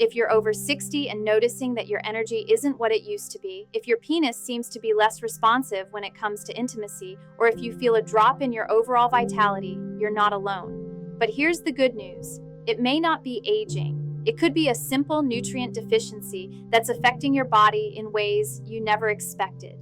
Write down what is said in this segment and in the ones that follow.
If you're over 60 and noticing that your energy isn't what it used to be, if your penis seems to be less responsive when it comes to intimacy, or if you feel a drop in your overall vitality, you're not alone. But here's the good news. It may not be aging. It could be a simple nutrient deficiency that's affecting your body in ways you never expected.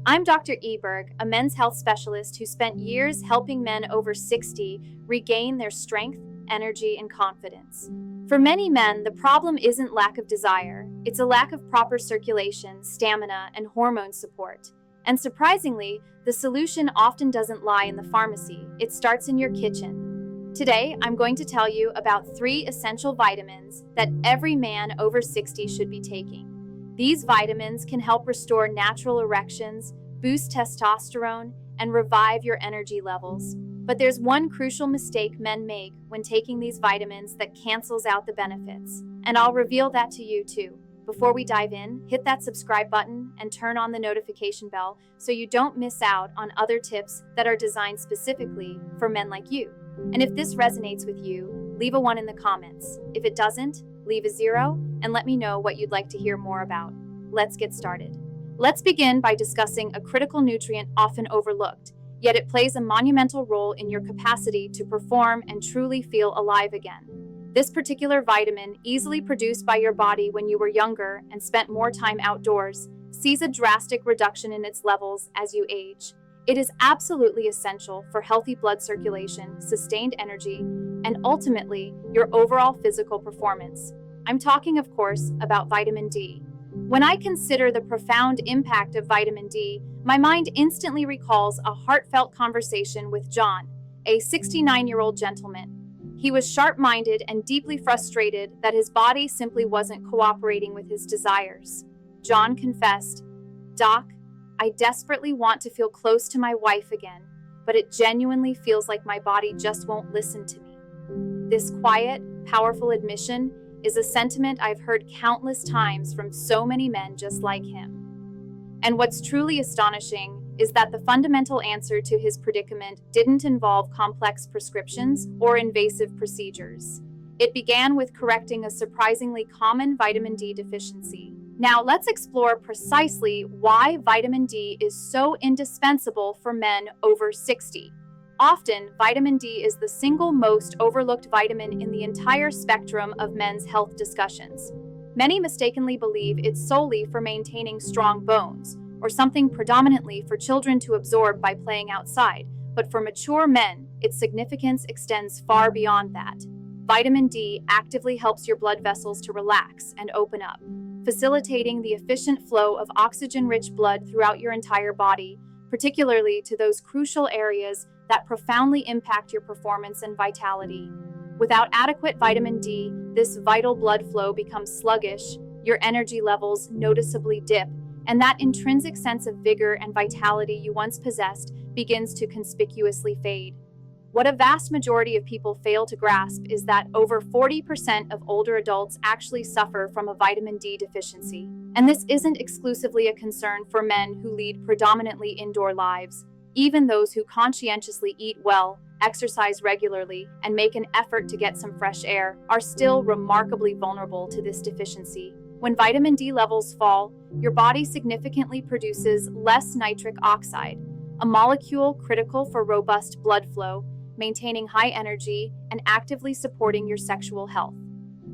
I'm Dr. Eberg, a men's health specialist who spent years helping men over 60 regain their strength, energy, and confidence. For many men, the problem isn't lack of desire. It's a lack of proper circulation, stamina, and hormone support. And surprisingly, the solution often doesn't lie in the pharmacy. It starts in your kitchen. Today, I'm going to tell you about 3 essential vitamins that every man over 60 should be taking. These vitamins can help restore natural erections, boost testosterone, and revive your energy levels. But there's one crucial mistake men make when taking these vitamins that cancels out the benefits. And I'll reveal that to you too. Before we dive in, hit that subscribe button and turn on the notification bell so you don't miss out on other tips that are designed specifically for men like you. And if this resonates with you, leave a 1 in the comments. If it doesn't, leave a 0 and let me know what you'd like to hear more about. Let's get started. Let's begin by discussing a critical nutrient often overlooked, yet it plays a monumental role in your capacity to perform and truly feel alive again. This particular vitamin, easily produced by your body when you were younger and spent more time outdoors, sees a drastic reduction in its levels as you age. It is absolutely essential for healthy blood circulation, sustained energy, and ultimately, your overall physical performance. I'm talking, of course, about vitamin D. When I consider the profound impact of vitamin D, my mind instantly recalls a heartfelt conversation with John, a 69-year-old gentleman. He was sharp-minded and deeply frustrated that his body simply wasn't cooperating with his desires. John confessed, "Doc, I desperately want to feel close to my wife again, but it genuinely feels like my body just won't listen to me." This quiet, powerful admission is a sentiment I've heard countless times from so many men just like him. And what's truly astonishing is that the fundamental answer to his predicament didn't involve complex prescriptions or invasive procedures. It began with correcting a surprisingly common vitamin D deficiency. Now let's explore precisely why vitamin D is so indispensable for men over 60. Often, vitamin D is the single most overlooked vitamin in the entire spectrum of men's health discussions. Many mistakenly believe it's solely for maintaining strong bones, or something predominantly for children to absorb by playing outside, but for mature men, its significance extends far beyond that. Vitamin D actively helps your blood vessels to relax and open up, facilitating the efficient flow of oxygen-rich blood throughout your entire body, particularly to those crucial areas that profoundly impact your performance and vitality. Without adequate vitamin D, this vital blood flow becomes sluggish, your energy levels noticeably dip, and that intrinsic sense of vigor and vitality you once possessed begins to conspicuously fade. What a vast majority of people fail to grasp is that over 40% of older adults actually suffer from a vitamin D deficiency. And this isn't exclusively a concern for men who lead predominantly indoor lives. Even those who conscientiously eat well, exercise regularly, and make an effort to get some fresh air are still remarkably vulnerable to this deficiency. When vitamin D levels fall, your body significantly produces less nitric oxide, a molecule critical for robust blood flow, maintaining high energy, and actively supporting your sexual health.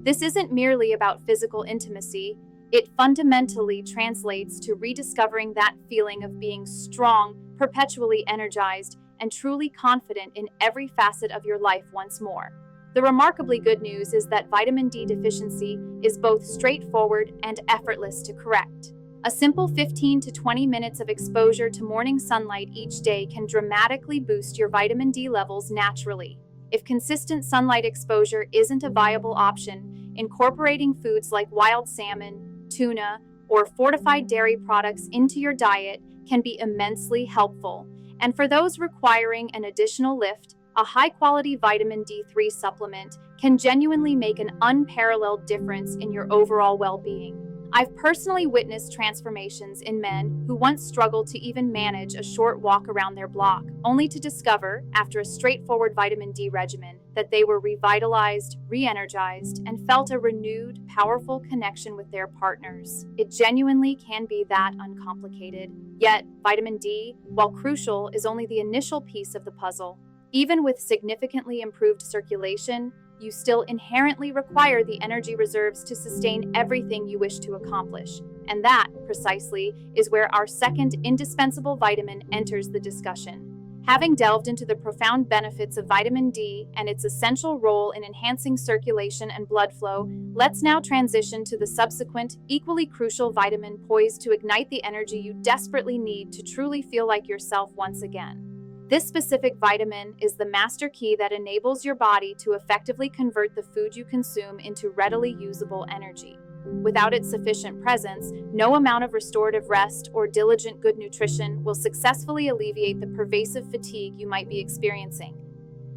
This isn't merely about physical intimacy. It fundamentally translates to rediscovering that feeling of being strong, perpetually energized, and truly confident in every facet of your life once more. The remarkably good news is that vitamin D deficiency is both straightforward and effortless to correct. A simple 15 to 20 minutes of exposure to morning sunlight each day can dramatically boost your vitamin D levels naturally. If consistent sunlight exposure isn't a viable option, incorporating foods like wild salmon, tuna, or fortified dairy products into your diet can be immensely helpful. And for those requiring an additional lift, a high-quality vitamin D3 supplement can genuinely make an unparalleled difference in your overall well-being. I've personally witnessed transformations in men who once struggled to even manage a short walk around their block, only to discover, after a straightforward vitamin D regimen, that they were revitalized, re-energized, and felt a renewed, powerful connection with their partners. It genuinely can be that uncomplicated. Yet, vitamin D, while crucial, is only the initial piece of the puzzle. Even with significantly improved circulation, you still inherently require the energy reserves to sustain everything you wish to accomplish. And that, precisely, is where our second indispensable vitamin enters the discussion. Having delved into the profound benefits of vitamin D and its essential role in enhancing circulation and blood flow, let's now transition to the subsequent, equally crucial vitamin poised to ignite the energy you desperately need to truly feel like yourself once again. This specific vitamin is the master key that enables your body to effectively convert the food you consume into readily usable energy. Without its sufficient presence, no amount of restorative rest or diligent good nutrition will successfully alleviate the pervasive fatigue you might be experiencing.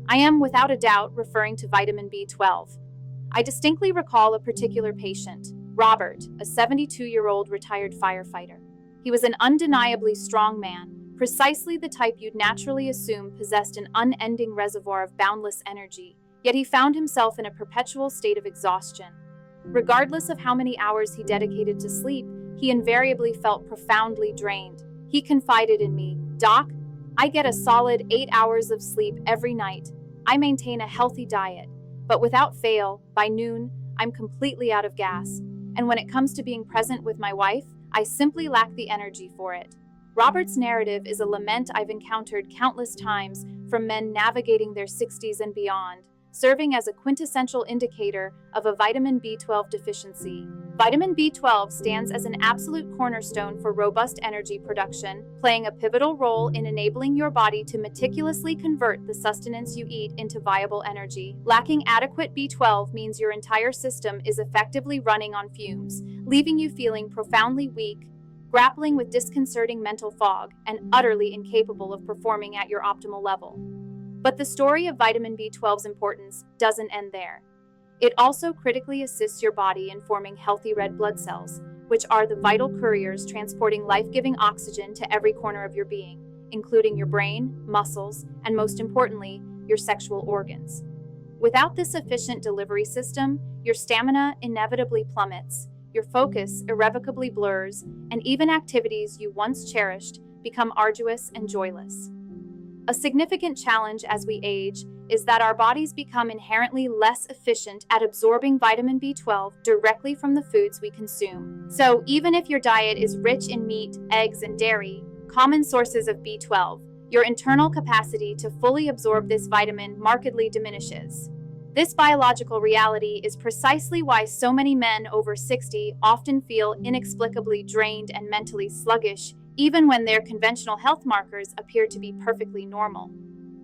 I am, without a doubt, referring to vitamin B12. I distinctly recall a particular patient, Robert, a 72-year-old retired firefighter. He was an undeniably strong man, precisely the type you'd naturally assume possessed an unending reservoir of boundless energy, yet he found himself in a perpetual state of exhaustion. Regardless of how many hours he dedicated to sleep, he invariably felt profoundly drained. He confided in me, "Doc, I get a solid 8 hours of sleep every night. I maintain a healthy diet, but without fail, by noon, I'm completely out of gas. And when it comes to being present with my wife, I simply lack the energy for it." Robert's narrative is a lament I've encountered countless times from men navigating their 60s and beyond, serving as a quintessential indicator of a vitamin B12 deficiency. Vitamin B12 stands as an absolute cornerstone for robust energy production, playing a pivotal role in enabling your body to meticulously convert the sustenance you eat into viable energy. Lacking adequate B12 means your entire system is effectively running on fumes, leaving you feeling profoundly weak, grappling with disconcerting mental fog, and utterly incapable of performing at your optimal level. But the story of vitamin B12's importance doesn't end there. It also critically assists your body in forming healthy red blood cells, which are the vital couriers transporting life-giving oxygen to every corner of your being, including your brain, muscles, and most importantly, your sexual organs. Without this efficient delivery system, your stamina inevitably plummets, your focus irrevocably blurs, and even activities you once cherished become arduous and joyless. A significant challenge as we age is that our bodies become inherently less efficient at absorbing vitamin B12 directly from the foods we consume. So even if your diet is rich in meat, eggs, and dairy, common sources of B12, your internal capacity to fully absorb this vitamin markedly diminishes. This biological reality is precisely why so many men over 60 often feel inexplicably drained and mentally sluggish, even when their conventional health markers appear to be perfectly normal.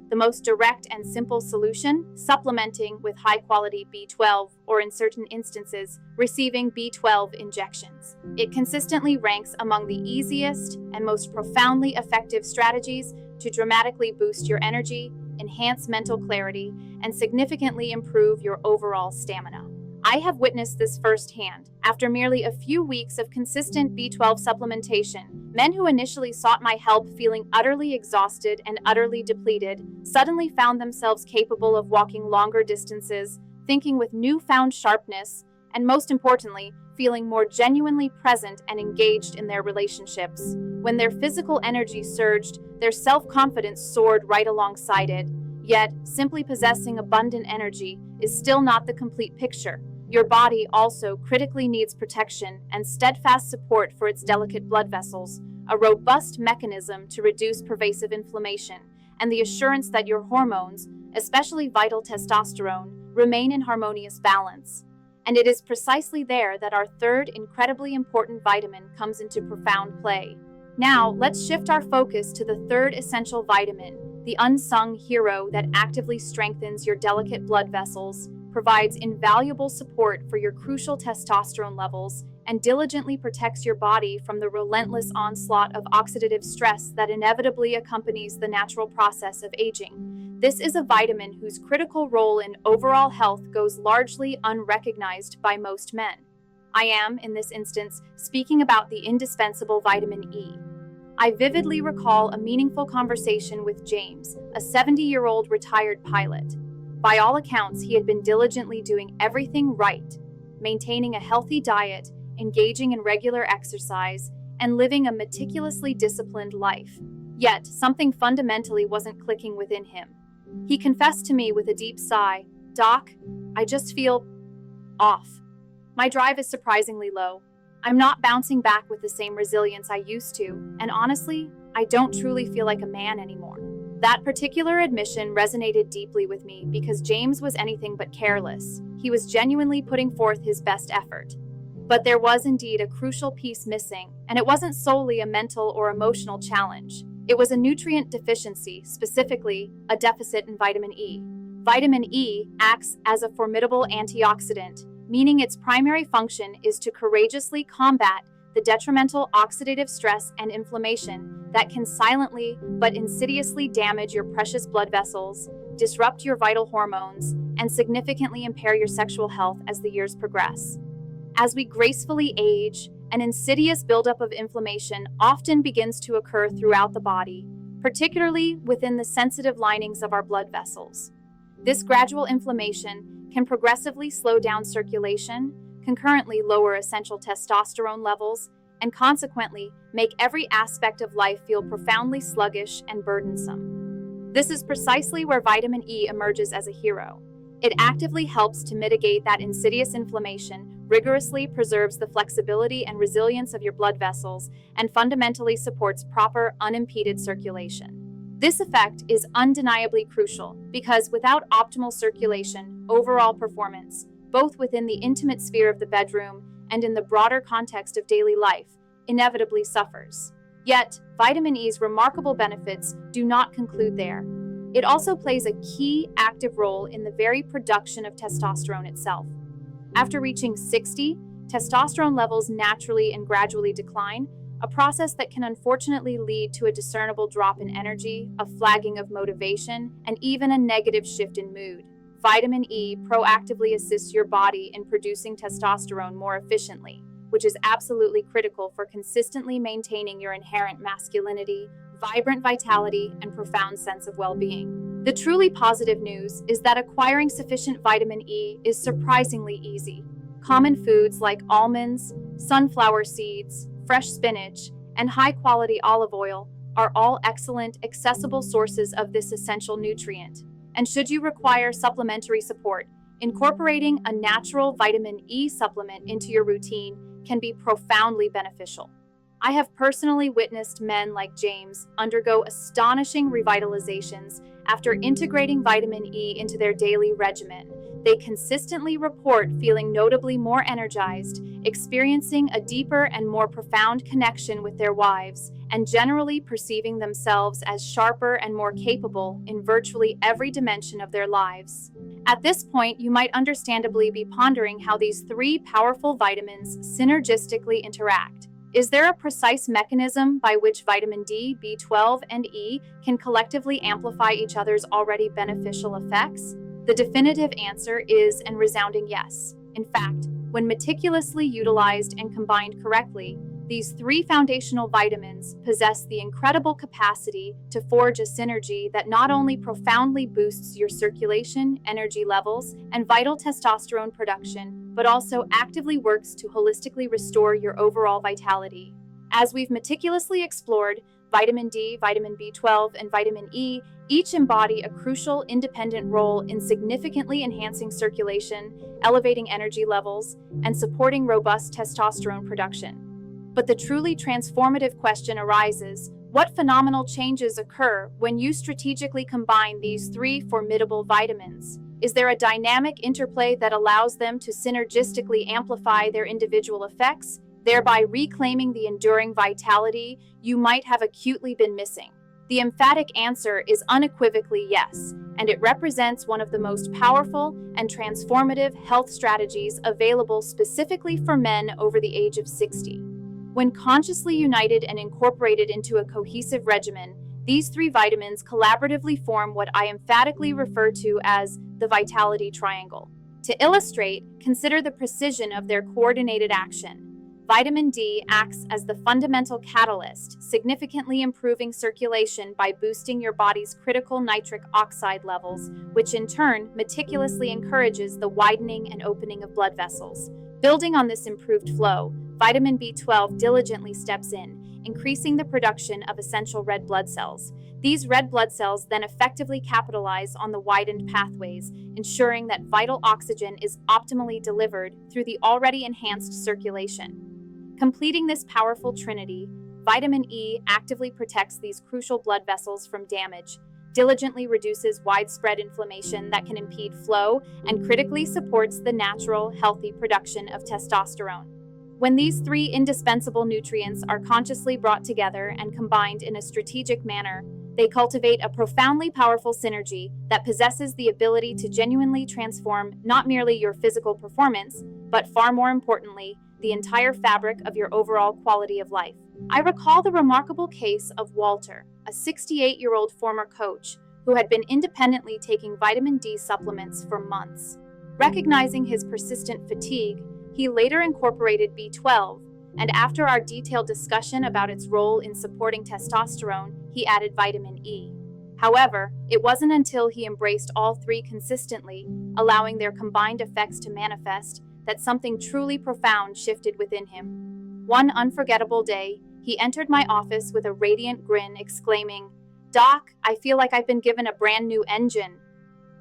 The most direct and simple solution, supplementing with high-quality B12, or in certain instances, receiving B12 injections. It consistently ranks among the easiest and most profoundly effective strategies to dramatically boost your energy, enhance mental clarity, and significantly improve your overall stamina. I have witnessed this firsthand. After merely a few weeks of consistent B12 supplementation, men who initially sought my help feeling utterly exhausted and utterly depleted suddenly found themselves capable of walking longer distances, thinking with newfound sharpness, and most importantly, feeling more genuinely present and engaged in their relationships. When their physical energy surged, their self-confidence soared right alongside it. Yet, simply possessing abundant energy is still not the complete picture. Your body also critically needs protection and steadfast support for its delicate blood vessels, a robust mechanism to reduce pervasive inflammation, and the assurance that your hormones, especially vital testosterone, remain in harmonious balance. And it is precisely there that our third incredibly important vitamin comes into profound play. Now, let's shift our focus to the third essential vitamin, the unsung hero that actively strengthens your delicate blood vessels, provides invaluable support for your crucial testosterone levels, and diligently protects your body from the relentless onslaught of oxidative stress that inevitably accompanies the natural process of aging. This is a vitamin whose critical role in overall health goes largely unrecognized by most men. I am, in this instance, speaking about the indispensable vitamin E. I vividly recall a meaningful conversation with James, a 70-year-old retired pilot. By all accounts, he had been diligently doing everything right, maintaining a healthy diet, engaging in regular exercise, and living a meticulously disciplined life. Yet, something fundamentally wasn't clicking within him. He confessed to me with a deep sigh, "Doc, I just feel off. My drive is surprisingly low. I'm not bouncing back with the same resilience I used to, and honestly, I don't truly feel like a man anymore." That particular admission resonated deeply with me because James was anything but careless. He was genuinely putting forth his best effort. But there was indeed a crucial piece missing, and it wasn't solely a mental or emotional challenge. It was a nutrient deficiency, specifically a deficit in vitamin E. Vitamin E acts as a formidable antioxidant, meaning its primary function is to courageously combat the detrimental oxidative stress and inflammation that can silently but insidiously damage your precious blood vessels, disrupt your vital hormones, and significantly impair your sexual health as the years progress. As we gracefully age, an insidious buildup of inflammation often begins to occur throughout the body, particularly within the sensitive linings of our blood vessels. This gradual inflammation can progressively slow down circulation, concurrently lower essential testosterone levels, and consequently make every aspect of life feel profoundly sluggish and burdensome. This is precisely where vitamin E emerges as a hero. It actively helps to mitigate that insidious inflammation, rigorously preserves the flexibility and resilience of your blood vessels, and fundamentally supports proper, unimpeded circulation. This effect is undeniably crucial because without optimal circulation, overall performance, both within the intimate sphere of the bedroom and in the broader context of daily life, inevitably suffers. Yet, vitamin E's remarkable benefits do not conclude there. It also plays a key active role in the very production of testosterone itself. After reaching 60, testosterone levels naturally and gradually decline, a process that can unfortunately lead to a discernible drop in energy, a flagging of motivation, and even a negative shift in mood. Vitamin E proactively assists your body in producing testosterone more efficiently, which is absolutely critical for consistently maintaining your inherent masculinity, vibrant vitality, and profound sense of well-being. The truly positive news is that acquiring sufficient vitamin E is surprisingly easy. Common foods like almonds, sunflower seeds, fresh spinach, and high-quality olive oil are all excellent, accessible sources of this essential nutrient. And should you require supplementary support, incorporating a natural vitamin E supplement into your routine can be profoundly beneficial. I have personally witnessed men like James undergo astonishing revitalizations after integrating vitamin E into their daily regimen. They consistently report feeling notably more energized, experiencing a deeper and more profound connection with their wives, and generally perceiving themselves as sharper and more capable in virtually every dimension of their lives. At this point, you might understandably be pondering how these three powerful vitamins synergistically interact. Is there a precise mechanism by which vitamin D, B12, and E can collectively amplify each other's already beneficial effects? The definitive answer is an resounding yes. In fact, when meticulously utilized and combined correctly, these three foundational vitamins possess the incredible capacity to forge a synergy that not only profoundly boosts your circulation, energy levels, and vital testosterone production, but also actively works to holistically restore your overall vitality. As we've meticulously explored, vitamin D, vitamin B12, and vitamin E each embody a crucial independent role in significantly enhancing circulation, elevating energy levels, and supporting robust testosterone production. But the truly transformative question arises, what phenomenal changes occur when you strategically combine these three formidable vitamins? Is there a dynamic interplay that allows them to synergistically amplify their individual effects, thereby reclaiming the enduring vitality you might have acutely been missing? The emphatic answer is unequivocally yes, and it represents one of the most powerful and transformative health strategies available specifically for men over the age of 60. When consciously united and incorporated into a cohesive regimen, these three vitamins collaboratively form what I emphatically refer to as the vitality triangle. To illustrate, consider the precision of their coordinated action. Vitamin D acts as the fundamental catalyst, significantly improving circulation by boosting your body's critical nitric oxide levels, which in turn meticulously encourages the widening and opening of blood vessels. Building on this improved flow, vitamin B12 diligently steps in, increasing the production of essential red blood cells. These red blood cells then effectively capitalize on the widened pathways, ensuring that vital oxygen is optimally delivered through the already enhanced circulation. Completing this powerful trinity, vitamin E actively protects these crucial blood vessels from damage, diligently reduces widespread inflammation that can impede flow, and critically supports the natural, healthy production of testosterone. When these three indispensable nutrients are consciously brought together and combined in a strategic manner, they cultivate a profoundly powerful synergy that possesses the ability to genuinely transform not merely your physical performance, but far more importantly, the entire fabric of your overall quality of life. I recall the remarkable case of Walter, a 68-year-old former coach who had been independently taking vitamin D supplements for months. Recognizing his persistent fatigue, he later incorporated B12, and after our detailed discussion about its role in supporting testosterone, he added vitamin E. However, it wasn't until he embraced all three consistently, allowing their combined effects to manifest, that something truly profound shifted within him. One unforgettable day, he entered my office with a radiant grin, exclaiming, "Doc, I feel like I've been given a brand new engine."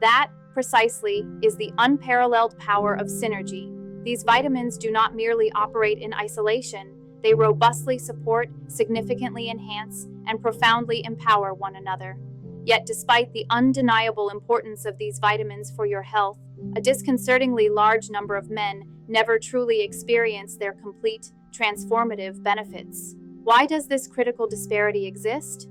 That, precisely, is the unparalleled power of synergy. These vitamins do not merely operate in isolation, they robustly support, significantly enhance, and profoundly empower one another. Yet despite the undeniable importance of these vitamins for your health, a disconcertingly large number of men never truly experience their complete, transformative benefits. Why does this critical disparity exist?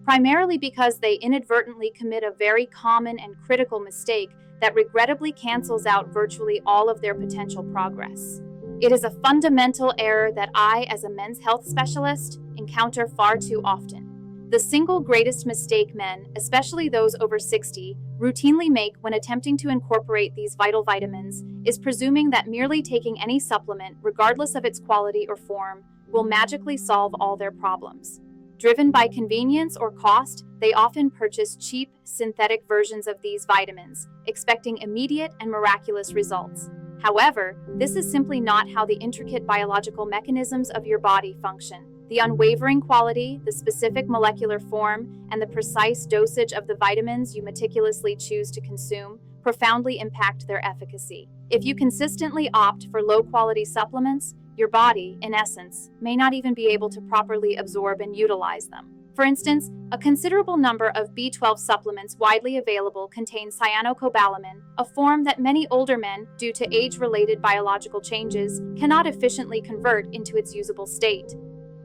Primarily because they inadvertently commit a very common and critical mistake that regrettably cancels out virtually all of their potential progress. It is a fundamental error that I, as a men's health specialist, encounter far too often. The single greatest mistake men, especially those over 60, routinely make when attempting to incorporate these vital vitamins is presuming that merely taking any supplement, regardless of its quality or form, will magically solve all their problems. Driven by convenience or cost, they often purchase cheap, synthetic versions of these vitamins, expecting immediate and miraculous results. However, this is simply not how the intricate biological mechanisms of your body function. The unwavering quality, the specific molecular form, and the precise dosage of the vitamins you meticulously choose to consume profoundly impact their efficacy. If you consistently opt for low-quality supplements, your body, in essence, may not even be able to properly absorb and utilize them. For instance, a considerable number of B12 supplements widely available contain cyanocobalamin, a form that many older men, due to age-related biological changes, cannot efficiently convert into its usable state.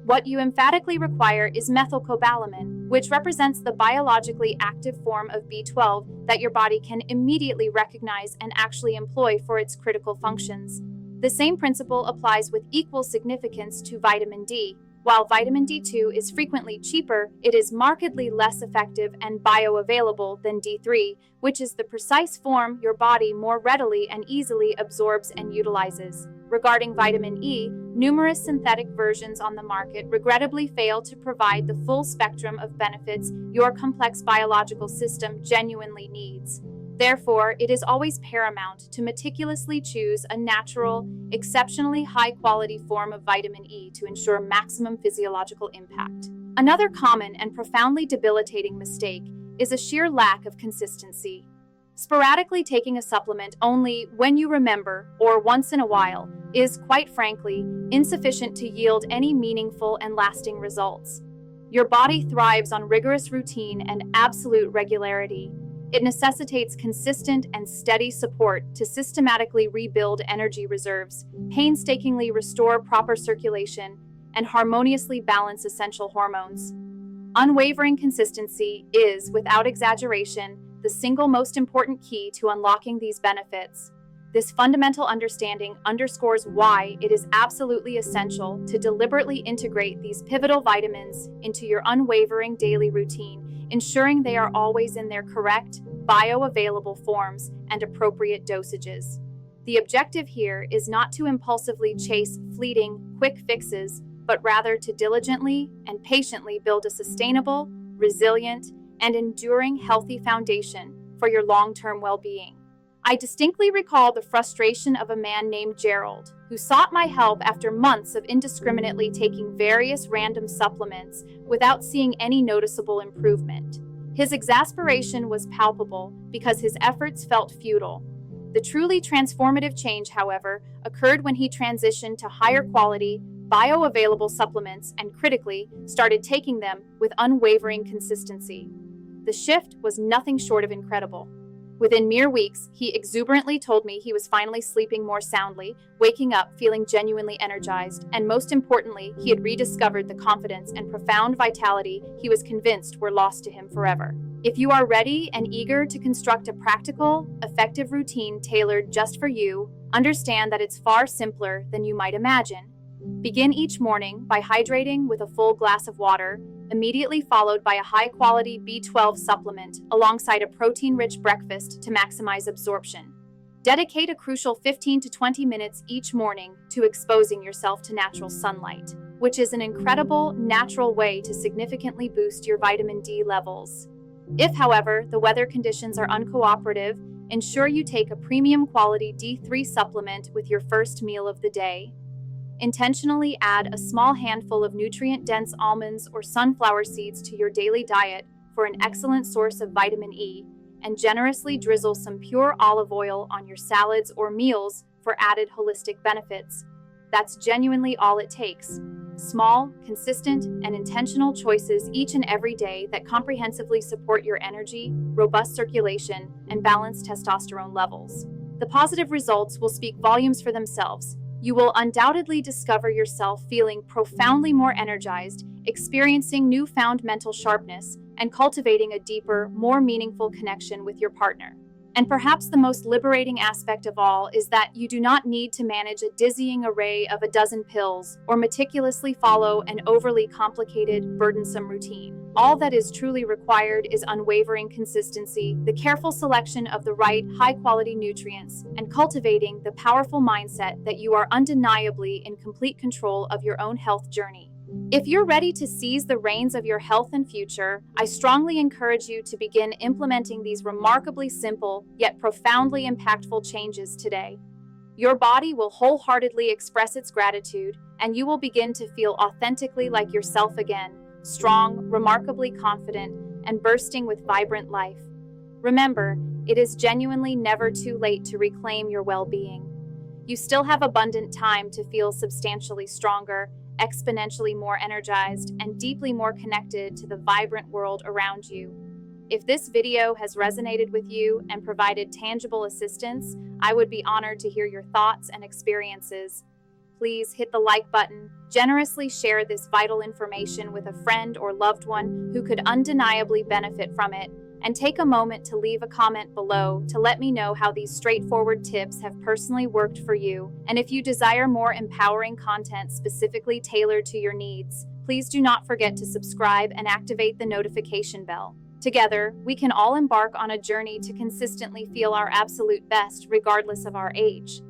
What you emphatically require is methylcobalamin, which represents the biologically active form of B12 that your body can immediately recognize and actually employ for its critical functions. The same principle applies with equal significance to vitamin D. While vitamin D2 is frequently cheaper, it is markedly less effective and bioavailable than D3, which is the precise form your body more readily and easily absorbs and utilizes. Regarding vitamin E, numerous synthetic versions on the market regrettably fail to provide the full spectrum of benefits your complex biological system genuinely needs. Therefore, it is always paramount to meticulously choose a natural, exceptionally high-quality form of vitamin E to ensure maximum physiological impact. Another common and profoundly debilitating mistake is a sheer lack of consistency. Sporadically taking a supplement only when you remember, or once in a while, is, quite frankly, insufficient to yield any meaningful and lasting results. Your body thrives on rigorous routine and absolute regularity. It necessitates consistent and steady support to systematically rebuild energy reserves, painstakingly restore proper circulation, and harmoniously balance essential hormones. Unwavering consistency is, without exaggeration, the single most important key to unlocking these benefits. This fundamental understanding underscores why it is absolutely essential to deliberately integrate these pivotal vitamins into your unwavering daily routine, ensuring they are always in their correct, bioavailable forms and appropriate dosages. The objective here is not to impulsively chase fleeting, quick fixes, but rather to diligently and patiently build a sustainable, resilient, and enduring healthy foundation for your long-term well-being. I distinctly recall the frustration of a man named Gerald, who sought my help after months of indiscriminately taking various random supplements without seeing any noticeable improvement. His exasperation was palpable because his efforts felt futile. The truly transformative change, however, occurred when he transitioned to higher quality, bioavailable supplements and, critically, started taking them with unwavering consistency. The shift was nothing short of incredible. Within mere weeks, he exuberantly told me he was finally sleeping more soundly, waking up feeling genuinely energized, and most importantly, he had rediscovered the confidence and profound vitality he was convinced were lost to him forever. If you are ready and eager to construct a practical, effective routine tailored just for you, understand that it's far simpler than you might imagine. Begin each morning by hydrating with a full glass of water, immediately followed by a high-quality B12 supplement alongside a protein-rich breakfast to maximize absorption. Dedicate a crucial 15 to 20 minutes each morning to exposing yourself to natural sunlight, which is an incredible, natural way to significantly boost your vitamin D levels. If, however, the weather conditions are uncooperative, ensure you take a premium quality D3 supplement with your first meal of the day. Intentionally add a small handful of nutrient-dense almonds or sunflower seeds to your daily diet for an excellent source of vitamin E, and generously drizzle some pure olive oil on your salads or meals for added holistic benefits. That's genuinely all it takes. Small, consistent, and intentional choices each and every day that comprehensively support your energy, robust circulation, and balanced testosterone levels. The positive results will speak volumes for themselves. You will undoubtedly discover yourself feeling profoundly more energized, experiencing newfound mental sharpness, and cultivating a deeper, more meaningful connection with your partner. And perhaps the most liberating aspect of all is that you do not need to manage a dizzying array of a dozen pills or meticulously follow an overly complicated, burdensome routine. All that is truly required is unwavering consistency, the careful selection of the right, high-quality nutrients, and cultivating the powerful mindset that you are undeniably in complete control of your own health journey. If you're ready to seize the reins of your health and future, I strongly encourage you to begin implementing these remarkably simple yet profoundly impactful changes today. Your body will wholeheartedly express its gratitude, and you will begin to feel authentically like yourself again, strong, remarkably confident, and bursting with vibrant life. Remember, it is genuinely never too late to reclaim your well-being. You still have abundant time to feel substantially stronger, exponentially more energized, and deeply more connected to the vibrant world around you. If this video has resonated with you and provided tangible assistance, I would be honored to hear your thoughts and experiences. Please hit the like button, generously share this vital information with a friend or loved one who could undeniably benefit from it, and take a moment to leave a comment below to let me know how these straightforward tips have personally worked for you. And if you desire more empowering content specifically tailored to your needs, please do not forget to subscribe and activate the notification bell. Together, we can all embark on a journey to consistently feel our absolute best regardless of our age.